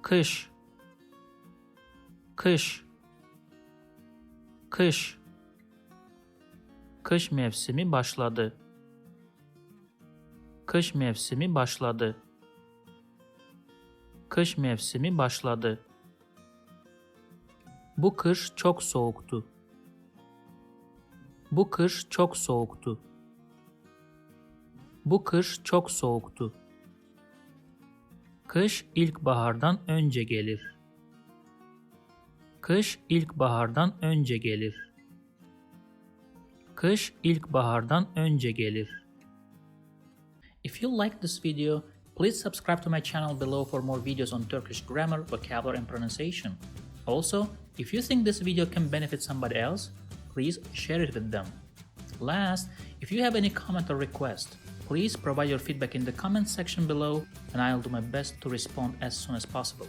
kış, kış, kış. Kış mevsimi başladı. Kış mevsimi başladı. Kış mevsimi başladı. Bu kış çok soğuktu. Bu kış çok soğuktu. Bu kış çok soğuktu. Kış ilkbahardan önce gelir. Kış ilkbahardan önce gelir. Kış ilkbahardan önce gelir. If you like this video, please subscribe to my channel below for more videos on Turkish grammar, vocabulary, and pronunciation. Also, if you think this video can benefit somebody else, please share it with them. Last, if you have any comment or request, please provide your feedback in the comment section below and I'll do my best to respond as soon as possible.